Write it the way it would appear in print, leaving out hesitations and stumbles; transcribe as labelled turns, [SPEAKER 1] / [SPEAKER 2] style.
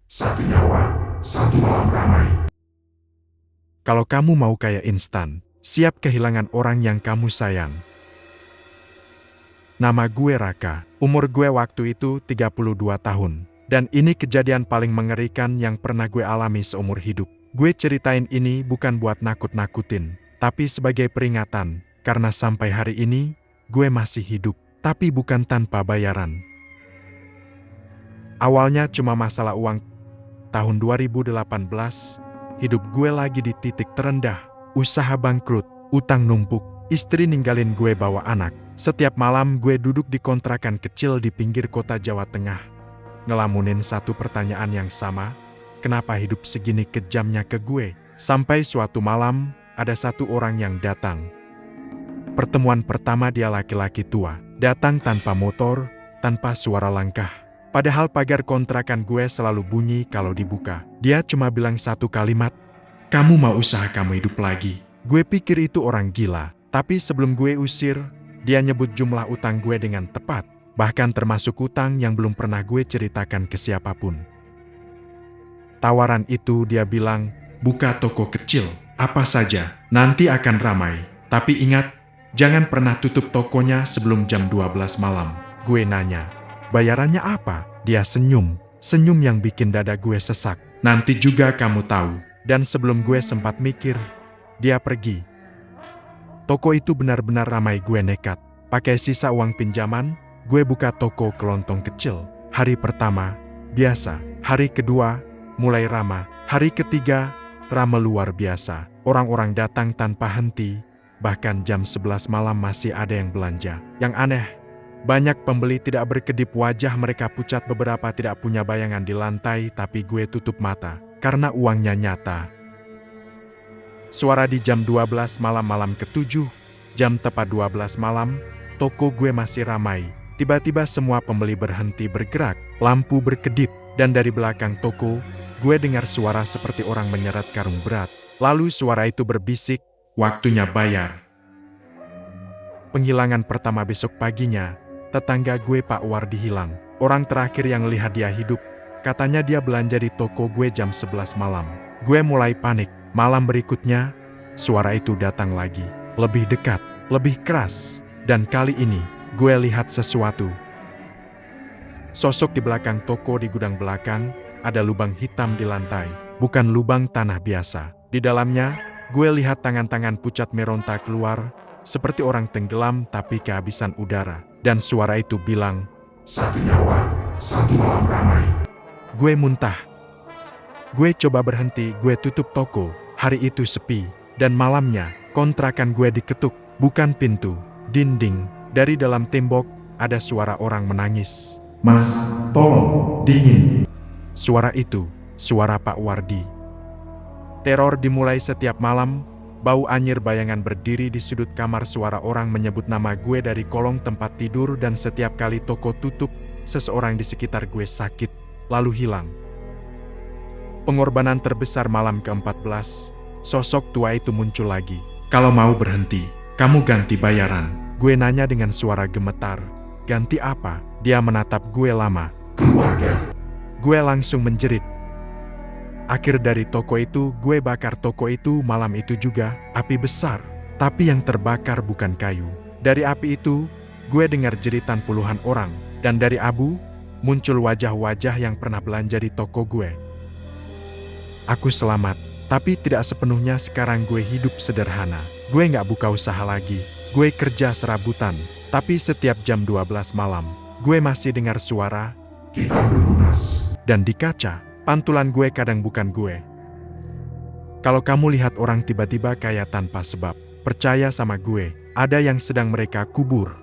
[SPEAKER 1] Satu nyawa, satu malam ramai.
[SPEAKER 2] Kalau kamu mau kaya instan, siap kehilangan orang yang kamu sayang. Nama gue Raka, umur gue waktu itu 32 tahun. Dan ini kejadian paling mengerikan yang pernah gue alami seumur hidup. Gue ceritain ini bukan buat nakut-nakutin, tapi sebagai peringatan, karena sampai hari ini, gue masih hidup, tapi bukan tanpa bayaran. Awalnya cuma masalah uang. Tahun 2018, hidup gue lagi di titik terendah, usaha bangkrut, utang numpuk, istri ninggalin gue bawa anak. Setiap malam gue duduk di kontrakan kecil di pinggir kota Jawa Tengah, ngelamunin satu pertanyaan yang sama, kenapa hidup segini kejamnya ke gue? Sampai suatu malam, ada satu orang yang datang. Pertemuan pertama dia laki-laki tua, datang tanpa motor, tanpa suara langkah. Padahal pagar kontrakan gue selalu bunyi kalau dibuka. Dia cuma bilang satu kalimat, "Kamu mau usaha kamu hidup lagi." Gue pikir itu orang gila, tapi sebelum gue usir, dia nyebut jumlah utang gue dengan tepat, bahkan termasuk utang yang belum pernah gue ceritakan ke siapapun. Tawaran itu dia bilang,
[SPEAKER 1] Buka toko kecil, apa saja, nanti akan ramai. Tapi ingat, jangan pernah tutup tokonya sebelum jam 12 malam.
[SPEAKER 2] Gue nanya, bayarannya apa? Dia senyum, senyum yang bikin dada gue sesak.
[SPEAKER 1] Nanti juga kamu tahu.
[SPEAKER 2] Dan sebelum gue sempat mikir, dia pergi. Toko itu benar-benar ramai. Gue nekat. Pakai sisa uang pinjaman, gue buka toko kelontong kecil. Hari pertama, biasa. Hari kedua, mulai ramai. Hari ketiga, ramai luar biasa. Orang-orang datang tanpa henti. Bahkan jam 11 malam masih ada yang belanja. Yang aneh, banyak pembeli tidak berkedip, wajah mereka pucat, beberapa tidak punya bayangan di lantai, tapi gue tutup mata. Karena uangnya nyata. Suara di jam 12 malam ke-7, jam tepat 12 malam, toko gue masih ramai. Tiba-tiba semua pembeli berhenti bergerak, lampu berkedip, dan dari belakang toko, gue dengar suara seperti orang menyeret karung berat. Lalu suara itu berbisik,
[SPEAKER 1] Waktunya bayar.
[SPEAKER 2] Penghilangan pertama besok paginya, tetangga gue Pak Wardi hilang. Orang terakhir yang lihat dia hidup, katanya dia belanja di toko gue jam 11 malam. Gue mulai panik. Malam berikutnya, suara itu datang lagi. Lebih dekat, lebih keras. Dan kali ini, gue lihat sesuatu. Sosok di belakang toko. Di gudang belakang, ada lubang hitam di lantai. Bukan lubang tanah biasa. Di dalamnya, gue lihat tangan-tangan pucat meronta keluar, seperti orang tenggelam tapi kehabisan udara. Dan suara itu bilang,
[SPEAKER 1] Satu nyawa, satu malam ramai.
[SPEAKER 2] Gue muntah. Gue coba berhenti, gue tutup toko. Hari itu sepi, dan malamnya, kontrakan gue diketuk. Bukan pintu, dinding. Dari dalam tembok, ada suara orang menangis.
[SPEAKER 1] Mas, tolong, dingin.
[SPEAKER 2] Suara itu, suara Pak Wardi. Teror dimulai setiap malam. Bau anyir bayangan berdiri di sudut kamar. Suara orang menyebut nama gue dari kolong tempat tidur, dan setiap kali toko tutup, seseorang di sekitar gue sakit, lalu hilang. Pengorbanan terbesar malam ke-14, sosok tua itu muncul lagi.
[SPEAKER 1] Kalau mau berhenti, kamu ganti bayaran.
[SPEAKER 2] Gue nanya dengan suara gemetar, ganti apa? Dia menatap gue lama.
[SPEAKER 1] Keluarga.
[SPEAKER 2] Gue langsung menjerit. Akhir dari toko itu, gue bakar toko itu. Malam itu juga, api besar. Tapi yang terbakar bukan kayu. Dari api itu, gue dengar jeritan puluhan orang. Dan dari abu, muncul wajah-wajah yang pernah belanja di toko gue. Aku selamat, tapi tidak sepenuhnya. Sekarang gue hidup sederhana. Gue nggak buka usaha lagi. Gue kerja serabutan. Tapi setiap jam 12 malam, gue masih dengar suara,
[SPEAKER 1] Kita berlunas.
[SPEAKER 2] dan di kaca, pantulan gue kadang bukan gue. Kalau kamu lihat orang tiba-tiba kaya tanpa sebab, percaya sama gue, ada yang sedang mereka kubur.